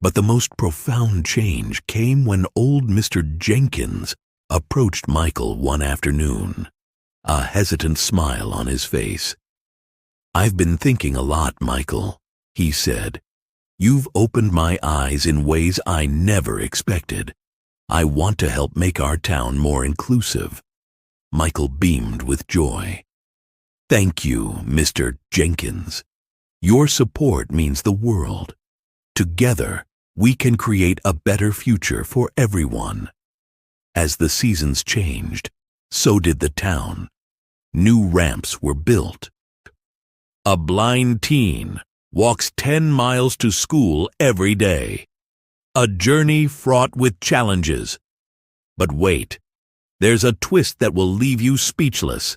But the most profound change came when old Mr. Jenkins approached Michael one afternoon, a hesitant smile on his face. "I've been thinking a lot, Michael," he said. "You've opened my eyes in ways I never expected. I want to help make our town more inclusive." Michael beamed with joy. "Thank you, Mr. Jenkins. Your support means the world. Together, we can create a better future for everyone." As the seasons changed, so did the town. New ramps were built. A blind teen walks 10 miles to school every day. A journey fraught with challenges. But wait, there's a twist that will leave you speechless.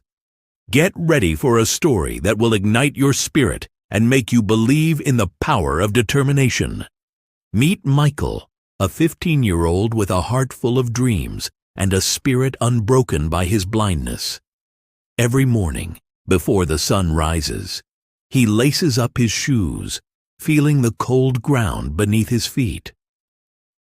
Get ready for a story that will ignite your spirit and make you believe in the power of determination. Meet Michael, a 15-year-old with a heart full of dreams and a spirit unbroken by his blindness. Every morning, before the sun rises, he laces up his shoes, feeling the cold ground beneath his feet.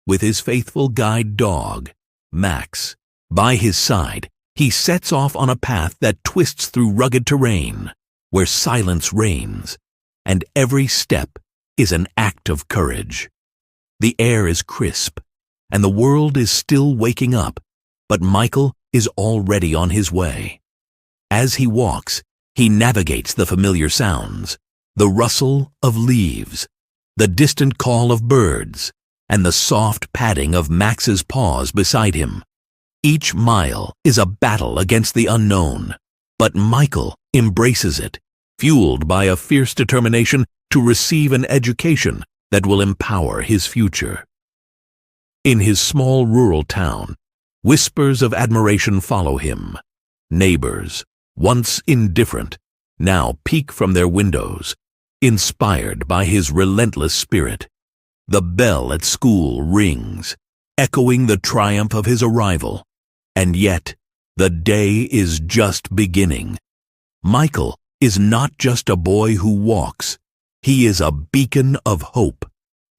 With his faithful guide dog, Max, by his side, he sets off on a path that twists through rugged terrain, where silence reigns, and every step is an act of courage. The air is crisp, and the world is still waking up, but Michael is already on his way. As he walks, he navigates the familiar sounds, the rustle of leaves, the distant call of birds, and the soft padding of Max's paws beside him. Each mile is a battle against the unknown, but Michael embraces it, fueled by a fierce determination to receive an education that will empower his future. In his small rural town, whispers of admiration follow him. Neighbors, once indifferent, now peek from their windows, inspired by his relentless spirit. The bell at school rings, echoing the triumph of his arrival. And yet, the day is just beginning. Michael is not just a boy who walks. He is a beacon of hope,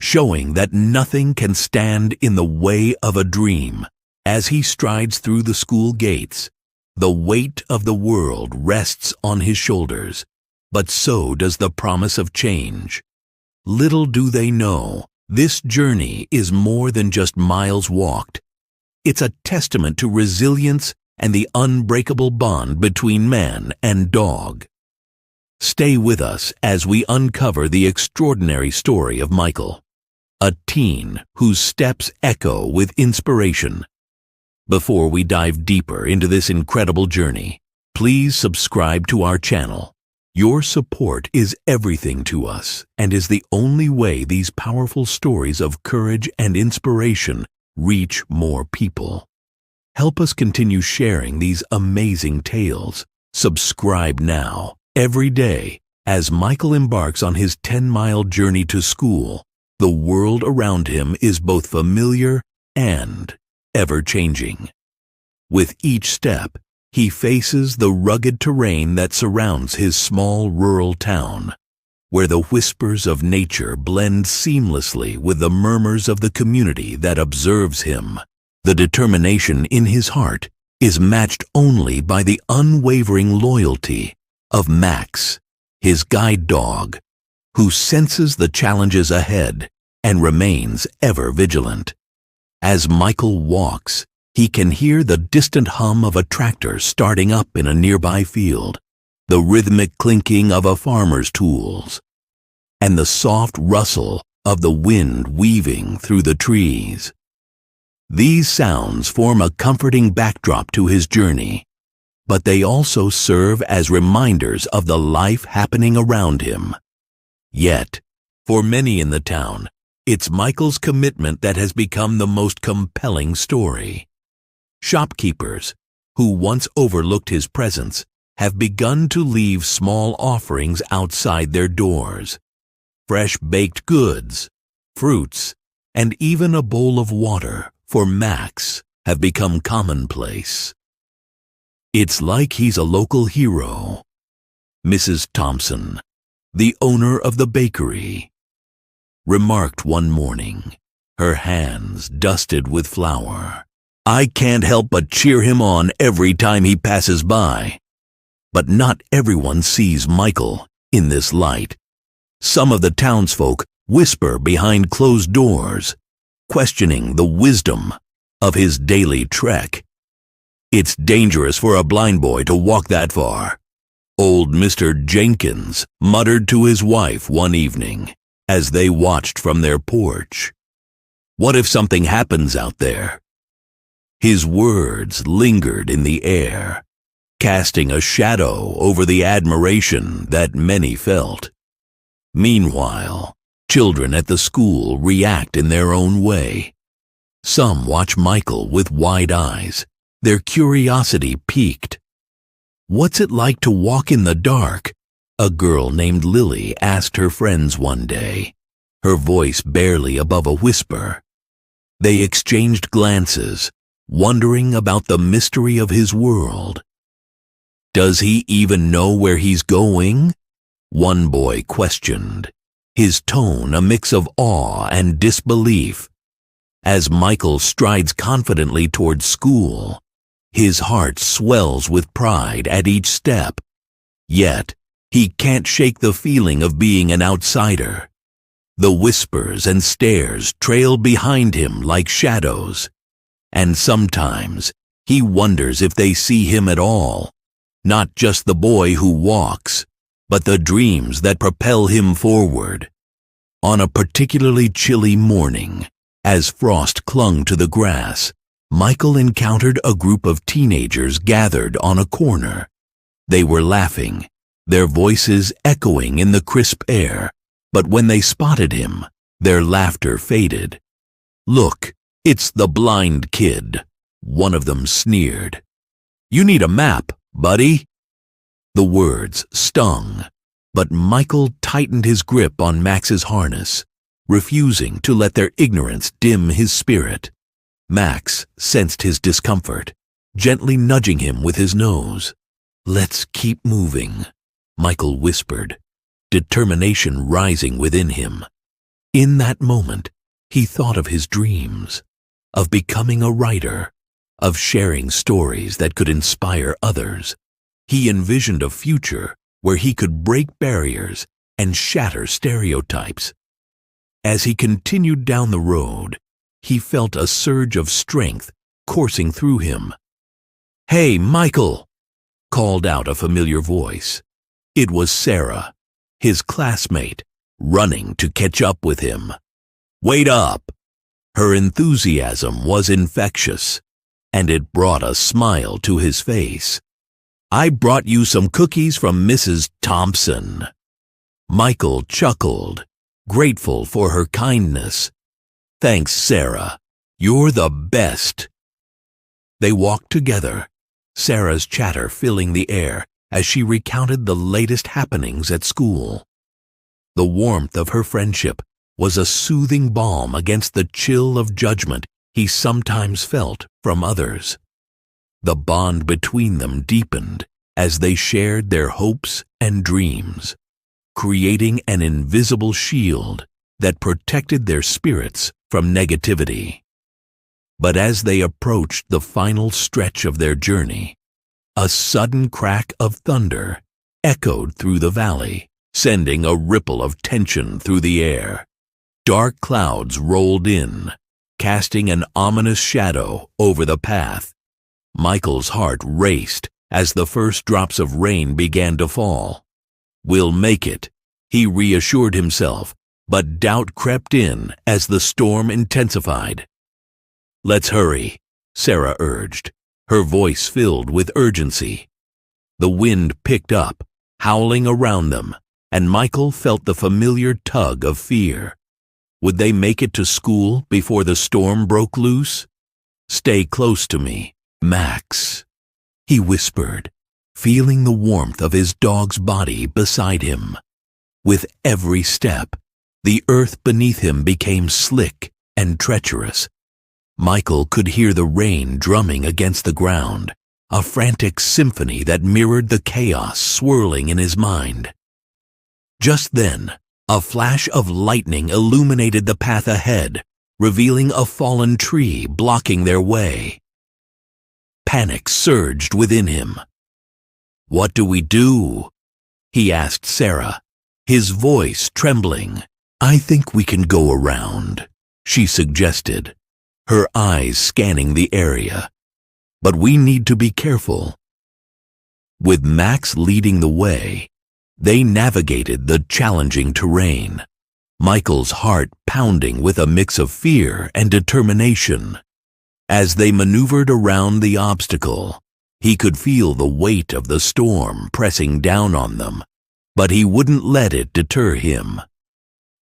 showing that nothing can stand in the way of a dream. As he strides through the school gates, the weight of the world rests on his shoulders, but so does the promise of change. Little do they know, this journey is more than just miles walked. It's a testament to resilience and the unbreakable bond between man and dog. Stay with us as we uncover the extraordinary story of Michael, a teen whose steps echo with inspiration. Before we dive deeper into this incredible journey, please subscribe to our channel. Your support is everything to us and is the only way these powerful stories of courage and inspiration reach more people. Help us continue sharing these amazing tales. Subscribe now. Every day, as Michael embarks on his 10-mile journey to school, the world around him is both familiar and ever-changing. With each step, he faces the rugged terrain that surrounds his small rural town, where the whispers of nature blend seamlessly with the murmurs of the community that observes him. The determination in his heart is matched only by the unwavering loyalty of Max, his guide dog, who senses the challenges ahead and remains ever vigilant. As Michael walks, he can hear the distant hum of a tractor starting up in a nearby field, the rhythmic clinking of a farmer's tools, and the soft rustle of the wind weaving through the trees. These sounds form a comforting backdrop to his journey, but they also serve as reminders of the life happening around him. Yet, for many in the town, it's Michael's commitment that has become the most compelling story. Shopkeepers, who once overlooked his presence, have begun to leave small offerings outside their doors. Fresh baked goods, fruits, and even a bowl of water for Max have become commonplace. It's like he's a local hero. Mrs. Thompson, the owner of the bakery, remarked one morning, her hands dusted with flour. "I can't help but cheer him on every time he passes by." But not everyone sees Michael in this light. Some of the townsfolk whisper behind closed doors, questioning the wisdom of his daily trek. "It's dangerous for a blind boy to walk that far," old Mr. Jenkins muttered to his wife one evening as they watched from their porch. "What if something happens out there?" His words lingered in the air, casting a shadow over the admiration that many felt. Meanwhile, children at the school react in their own way. Some watch Michael with wide eyes, their curiosity piqued. "What's it like to walk in the dark?" a girl named Lily asked her friends one day, her voice barely above a whisper. They exchanged glances, wondering about the mystery of his world. "Does he even know where he's going?" one boy questioned, his tone a mix of awe and disbelief. As Michael strides confidently toward school, his heart swells with pride at each step. Yet, he can't shake the feeling of being an outsider. The whispers and stares trail behind him like shadows, and sometimes he wonders if they see him at all, not just the boy who walks, but the dreams that propel him forward. On a particularly chilly morning, as frost clung to the grass, Michael encountered a group of teenagers gathered on a corner. They were laughing, their voices echoing in the crisp air, but when they spotted him, their laughter faded. "Look, it's the blind kid," one of them sneered. "You need a map, buddy." The words stung, but Michael tightened his grip on Max's harness, refusing to let their ignorance dim his spirit. Max sensed his discomfort, gently nudging him with his nose. "Let's keep moving," Michael whispered, determination rising within him. In that moment, he thought of his dreams, of becoming a writer, of sharing stories that could inspire others. He envisioned a future where he could break barriers and shatter stereotypes. As he continued down the road, he felt a surge of strength coursing through him. "Hey, Michael!" called out a familiar voice. It was Sarah, his classmate, running to catch up with him. "Wait up!" Her enthusiasm was infectious, and it brought a smile to his face. "I brought you some cookies from Mrs. Thompson." Michael chuckled, grateful for her kindness. "Thanks, Sarah. You're the best." They walked together, Sarah's chatter filling the air as she recounted the latest happenings at school. The warmth of her friendship was a soothing balm against the chill of judgment he sometimes felt from others. The bond between them deepened as they shared their hopes and dreams, creating an invisible shield that protected their spirits from negativity. But as they approached the final stretch of their journey, a sudden crack of thunder echoed through the valley, sending a ripple of tension through the air. Dark clouds rolled in, casting an ominous shadow over the path. Michael's heart raced as the first drops of rain began to fall. "We'll make it," he reassured himself, but doubt crept in as the storm intensified. "Let's hurry," Sarah urged, her voice filled with urgency. The wind picked up, howling around them, and Michael felt the familiar tug of fear. Would they make it to school before the storm broke loose? "Stay close to me, Max," he whispered, feeling the warmth of his dog's body beside him. With every step, the earth beneath him became slick and treacherous. Michael could hear the rain drumming against the ground, a frantic symphony that mirrored the chaos swirling in his mind. Just then, A flash of lightning illuminated the path ahead, revealing a fallen tree blocking their way. Panic surged within him. "What do we do?" he asked Sarah, his voice trembling. "I think we can go around," she suggested, her eyes scanning the area. "But we need to be careful." With Max leading the way, they navigated the challenging terrain, Michael's heart pounding with a mix of fear and determination. As they maneuvered around the obstacle, he could feel the weight of the storm pressing down on them, but he wouldn't let it deter him.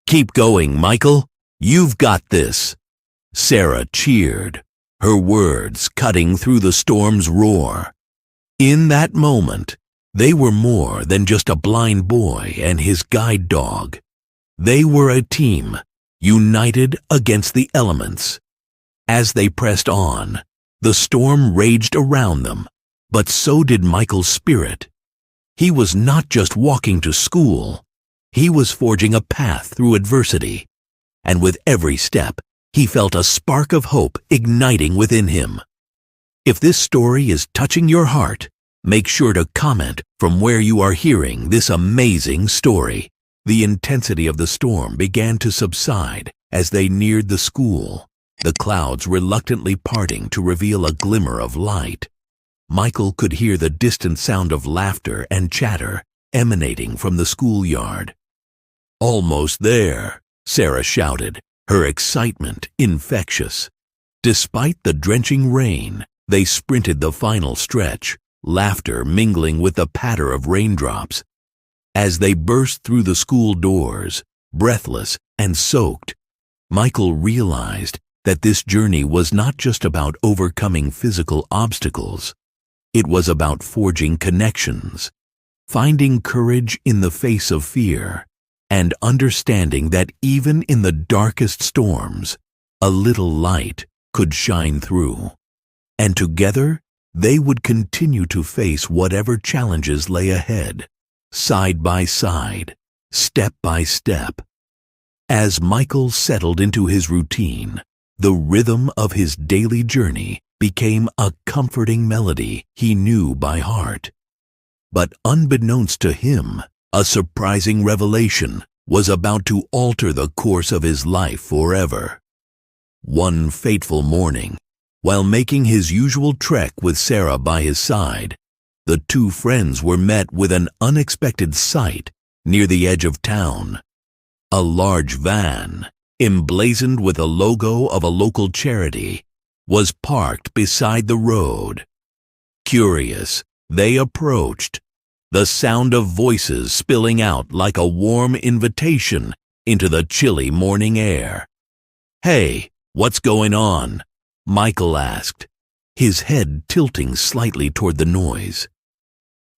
"Keep going, Michael. You've got this," Sarah cheered, her words cutting through the storm's roar. In that moment, they were more than just a blind boy and his guide dog. They were a team, united against the elements. As they pressed on, the storm raged around them, but so did Michael's spirit. He was not just walking to school, he was forging a path through adversity, and with every step, he felt a spark of hope igniting within him. If this story is touching your heart, make sure to comment from where you are hearing this amazing story. The intensity of the storm began to subside as they neared the school, the clouds reluctantly parting to reveal a glimmer of light. Michael could hear the distant sound of laughter and chatter emanating from the schoolyard. "Almost there," Sarah shouted, her excitement infectious. Despite the drenching rain, they sprinted the final stretch, laughter mingling with the patter of raindrops. As they burst through the school doors, breathless and soaked, Michael realized that this journey was not just about overcoming physical obstacles. It was about forging connections, finding courage in the face of fear, and understanding that even in the darkest storms, a little light could shine through. And together, they would continue to face whatever challenges lay ahead, side by side, step by step. As Michael settled into his routine, the rhythm of his daily journey became a comforting melody he knew by heart. But unbeknownst to him, a surprising revelation was about to alter the course of his life forever. One fateful morning, while making his usual trek with Sarah by his side, the two friends were met with an unexpected sight near the edge of town. A large van, emblazoned with the logo of a local charity, was parked beside the road. Curious, they approached, the sound of voices spilling out like a warm invitation into the chilly morning air. "Hey, what's going on?" Michael asked, his head tilting slightly toward the noise.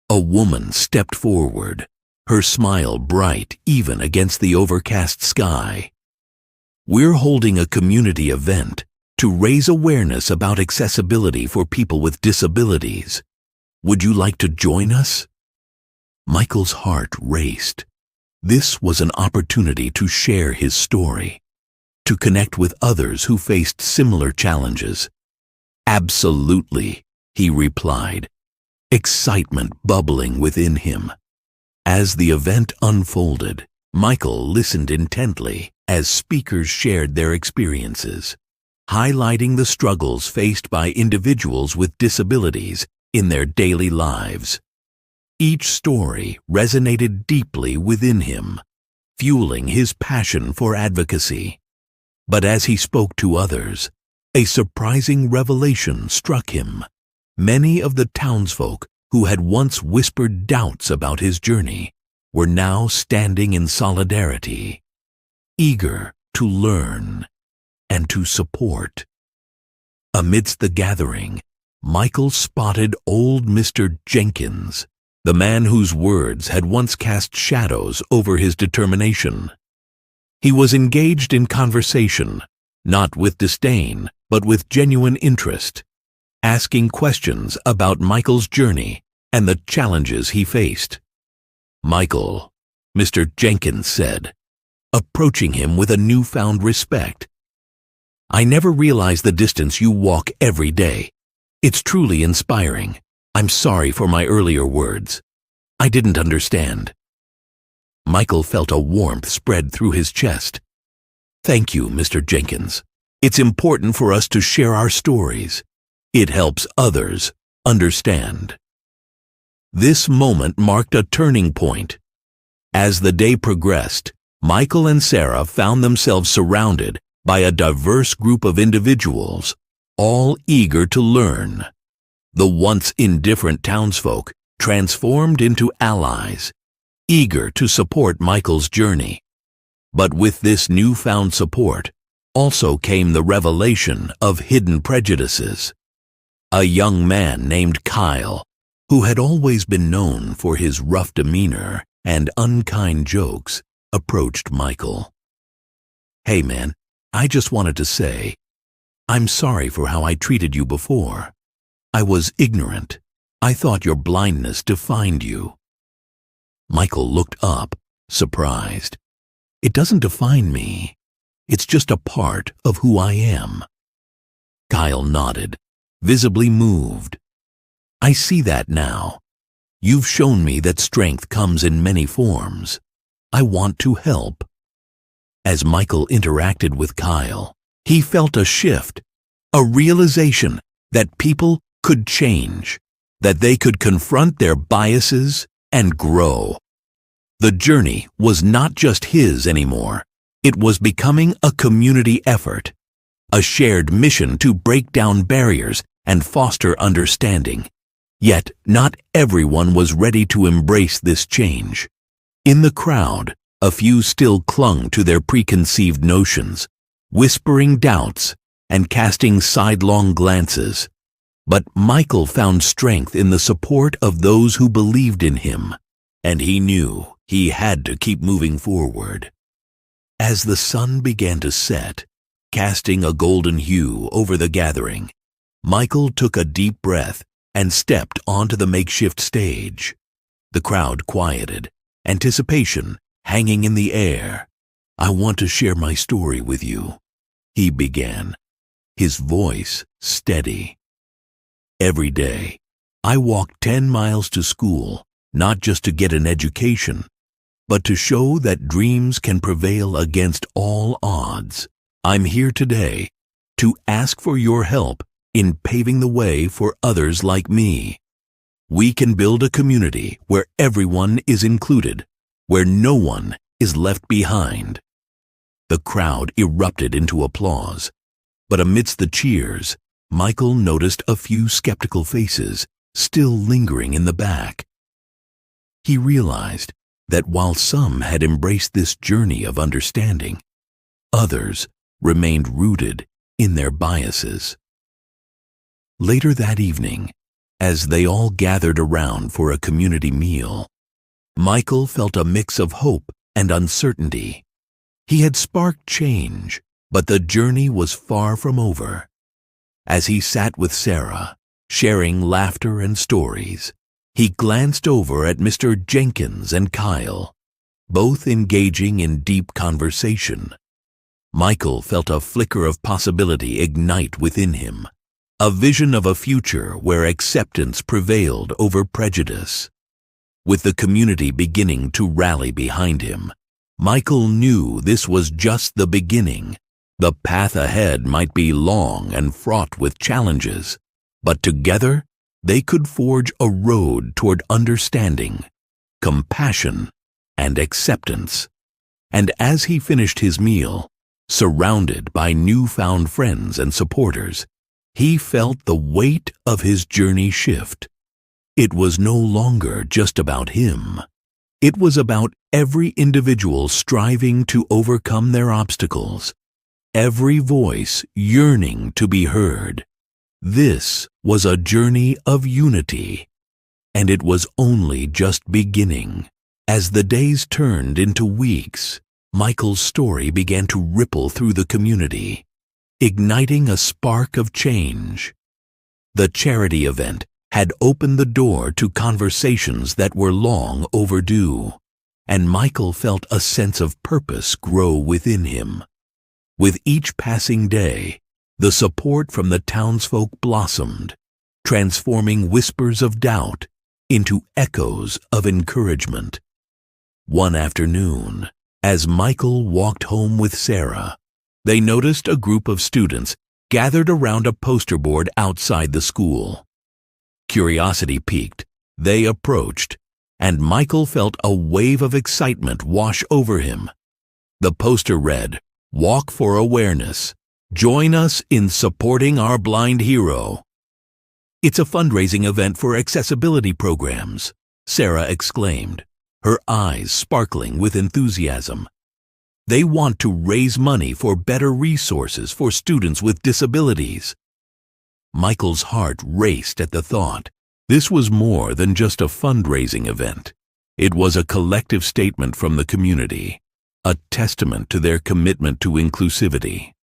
A woman stepped forward, her smile bright even against the overcast sky. "We're holding a community event to raise awareness about accessibility for people with disabilities. Would you like to join us?" Michael's heart raced. This was an opportunity to share his story, to connect with others who faced similar challenges. "Absolutely," he replied, excitement bubbling within him. As the event unfolded, Michael listened intently as speakers shared their experiences, highlighting the struggles faced by individuals with disabilities in their daily lives. Each story resonated deeply within him, fueling his passion for advocacy. But as he spoke to others, a surprising revelation struck him. Many of the townsfolk who had once whispered doubts about his journey were now standing in solidarity, eager to learn and to support. Amidst the gathering, Michael spotted old Mr. Jenkins, the man whose words had once cast shadows over his determination. He was engaged in conversation, not with disdain, but with genuine interest, asking questions about Michael's journey and the challenges he faced. "Michael," Mr. Jenkins said, approaching him with a newfound respect. "I never realized the distance you walk every day. It's truly inspiring. I'm sorry for my earlier words. I didn't understand." Michael felt a warmth spread through his chest. "Thank you, Mr. Jenkins. It's important for us to share our stories. It helps others understand." This moment marked a turning point. As the day progressed, Michael and Sarah found themselves surrounded by a diverse group of individuals, all eager to learn. The once indifferent townsfolk transformed into allies, eager to support Michael's journey. But with this newfound support also came the revelation of hidden prejudices. A young man named Kyle, who had always been known for his rough demeanor and unkind jokes, approached Michael. "Hey man, I just wanted to say, I'm sorry for how I treated you before. I was ignorant. I thought your blindness defined you." Michael looked up, surprised. "It doesn't define me. It's just a part of who I am." Kyle nodded, visibly moved. "I see that now. You've shown me that strength comes in many forms. I want to help." As Michael interacted with Kyle, he felt a shift, a realization that people could change, that they could confront their biases and grow. The journey was not just his anymore. It was becoming a community effort, a shared mission to break down barriers and foster understanding. Yet not everyone was ready to embrace this change. In the crowd, a few still clung to their preconceived notions, whispering doubts and casting sidelong glances. But Michael found strength in the support of those who believed in him, and he knew he had to keep moving forward. As the sun began to set, casting a golden hue over the gathering, Michael took a deep breath and stepped onto the makeshift stage. The crowd quieted, anticipation hanging in the air. "I want to share my story with you," he began, his voice steady. "Every day, I walk 10 miles to school, not just to get an education, but to show that dreams can prevail against all odds. I'm here today to ask for your help in paving the way for others like me. We can build a community where everyone is included, where no one is left behind." The crowd erupted into applause, but amidst the cheers, Michael noticed a few skeptical faces still lingering in the back. He realized that while some had embraced this journey of understanding, others remained rooted in their biases. Later that evening, as they all gathered around for a community meal, Michael felt a mix of hope and uncertainty. He had sparked change, but the journey was far from over. As he sat with Sarah, sharing laughter and stories, he glanced over at Mr. Jenkins and Kyle, both engaging in deep conversation. Michael felt a flicker of possibility ignite within him, a vision of a future where acceptance prevailed over prejudice. With the community beginning to rally behind him, Michael knew this was just the beginning. The path ahead might be long and fraught with challenges, but together they could forge a road toward understanding, compassion, and acceptance. And as he finished his meal, surrounded by newfound friends and supporters, he felt the weight of his journey shift. It was no longer just about him. It was about every individual striving to overcome their obstacles, every voice yearning to be heard. This was a journey of unity, and it was only just beginning. As the days turned into weeks, Michael's story began to ripple through the community, igniting a spark of change. The charity event had opened the door to conversations that were long overdue. and Michael felt a sense of purpose grow within him. With each passing day, the support from the townsfolk blossomed, transforming whispers of doubt into echoes of encouragement. One afternoon, as Michael walked home with Sarah, they noticed a group of students gathered around a poster board outside the school. Curiosity piqued, they approached, and Michael felt a wave of excitement wash over him. The poster read, "Walk for Awareness. Join us in supporting our blind hero." "It's a fundraising event for accessibility programs," Sarah exclaimed, her eyes sparkling with enthusiasm. "They want to raise money for better resources for students with disabilities." Michael's heart raced at the thought. This was more than just a fundraising event. It was a collective statement from the community, a testament to their commitment to inclusivity.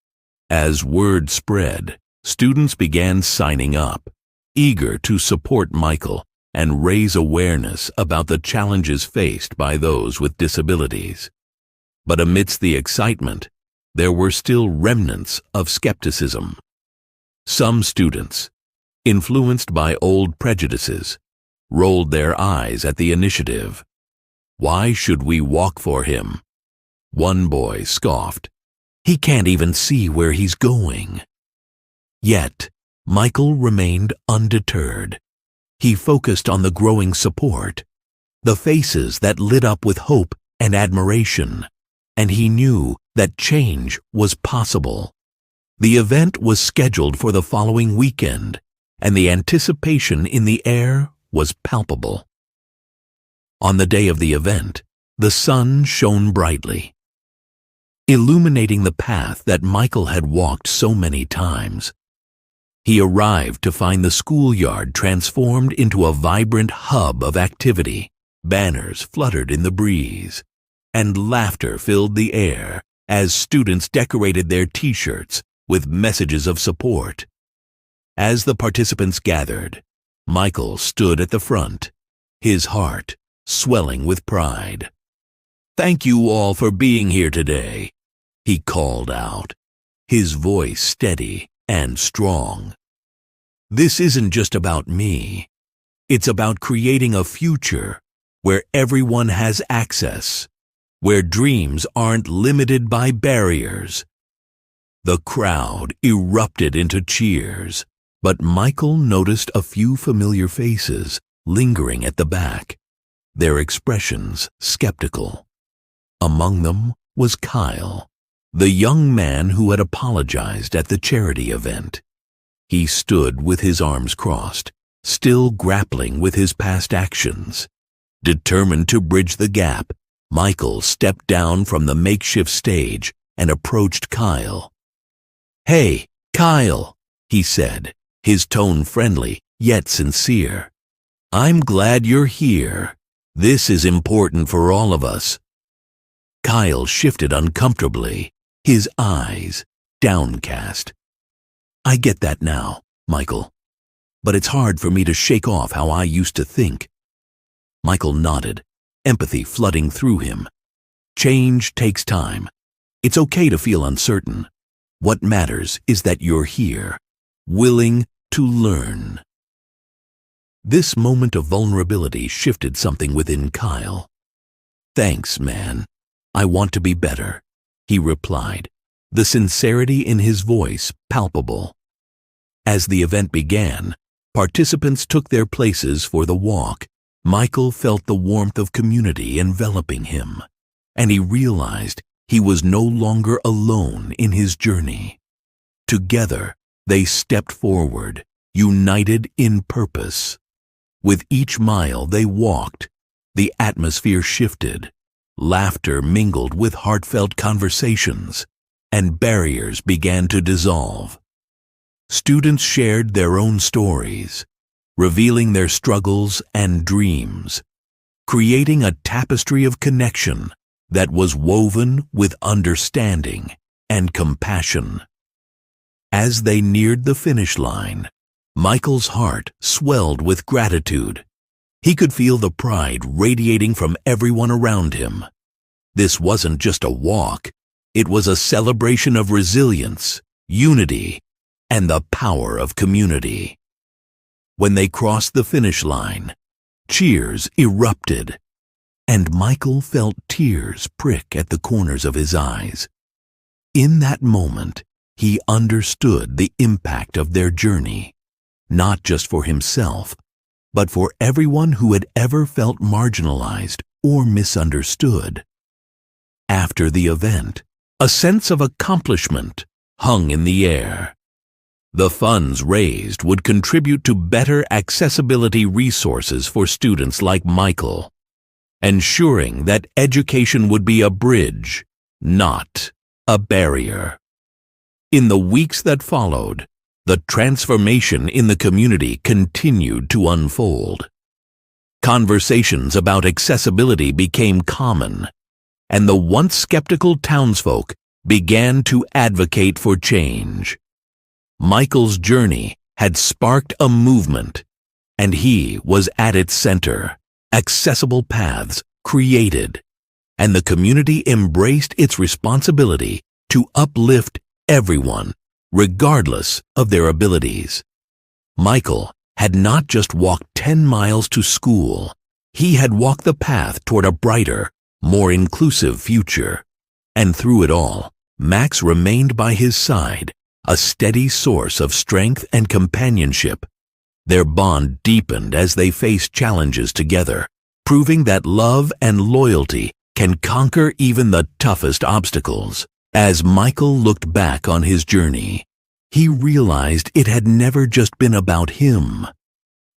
As word spread, students began signing up, eager to support Michael and raise awareness about the challenges faced by those with disabilities. But amidst the excitement, there were still remnants of skepticism. Some students, influenced by old prejudices, rolled their eyes at the initiative. "Why should we walk for him?" One boy scoffed. "He can't even see where he's going." Yet, Michael remained undeterred. He focused on the growing support, the faces that lit up with hope and admiration, and he knew that change was possible. The event was scheduled for the following weekend, and the anticipation in the air was palpable. On the day of the event, the sun shone brightly, illuminating the path that Michael had walked so many times. He arrived to find the schoolyard transformed into a vibrant hub of activity. Banners fluttered in the breeze, and laughter filled the air as students decorated their T-shirts with messages of support. As the participants gathered, Michael stood at the front, his heart swelling with pride. "Thank you all for being here today," he called out, his voice steady and strong. "This isn't just about me. It's about creating a future where everyone has access, where dreams aren't limited by barriers." The crowd erupted into cheers, but Michael noticed a few familiar faces lingering at the back, their expressions skeptical. Among them was Kyle, the young man who had apologized at the charity event. He stood with his arms crossed, still grappling with his past actions. Determined to bridge the gap, Michael stepped down from the makeshift stage and approached Kyle. "Hey, Kyle," he said, his tone friendly yet sincere. "I'm glad you're here. This is important for all of us." Kyle shifted uncomfortably, his eyes downcast. "I get that now, Michael, but it's hard for me to shake off how I used to think." Michael nodded, empathy flooding through him. "Change takes time. It's okay to feel uncertain. What matters is that you're here, willing to learn." This moment of vulnerability shifted something within Kyle. "Thanks, man. I want to be better," he replied, the sincerity in his voice palpable. As the event began, participants took their places for the walk. Michael felt the warmth of community enveloping him, and he realized he was no longer alone in his journey. Together, they stepped forward, united in purpose. With each mile they walked, the atmosphere shifted. Laughter mingled with heartfelt conversations, and barriers began to dissolve. Students shared their own stories, revealing their struggles and dreams, creating a tapestry of connection that was woven with understanding and compassion. As they neared the finish line, Michael's heart swelled with gratitude. He could feel the pride radiating from everyone around him. This wasn't just a walk, it was a celebration of resilience, unity, and the power of community. When they crossed the finish line, cheers erupted, and Michael felt tears prick at the corners of his eyes. In that moment, he understood the impact of their journey, not just for himself, but for everyone who had ever felt marginalized or misunderstood. After the event, a sense of accomplishment hung in the air. The funds raised would contribute to better accessibility resources for students like Michael, ensuring that education would be a bridge, not a barrier. In the weeks that followed, the transformation in the community continued to unfold. Conversations about accessibility became common, and the once skeptical townsfolk began to advocate for change. Michael's journey had sparked a movement, and he was at its center. Accessible paths created, and the community embraced its responsibility to uplift everyone, regardless of their abilities. Michael had not just walked 10 miles to school, he had walked the path toward a brighter, more inclusive future. And through it all, Max remained by his side, a steady source of strength and companionship. Their bond deepened as they faced challenges together, proving that love and loyalty can conquer even the toughest obstacles. As Michael looked back on his journey, he realized it had never just been about him.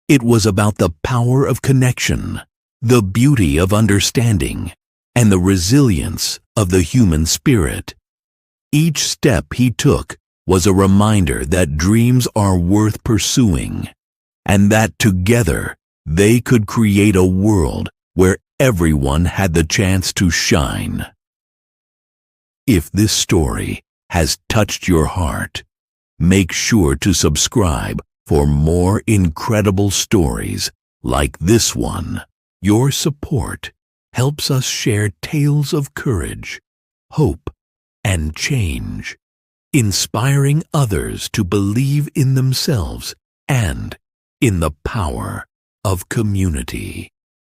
It was about the power of connection, the beauty of understanding, and the resilience of the human spirit. Each step he took was a reminder that dreams are worth pursuing, and that together they could create a world where everyone had the chance to shine. If this story has touched your heart, make sure to subscribe for more incredible stories like this one. Your support helps us share tales of courage, hope, and change, inspiring others to believe in themselves and in the power of community.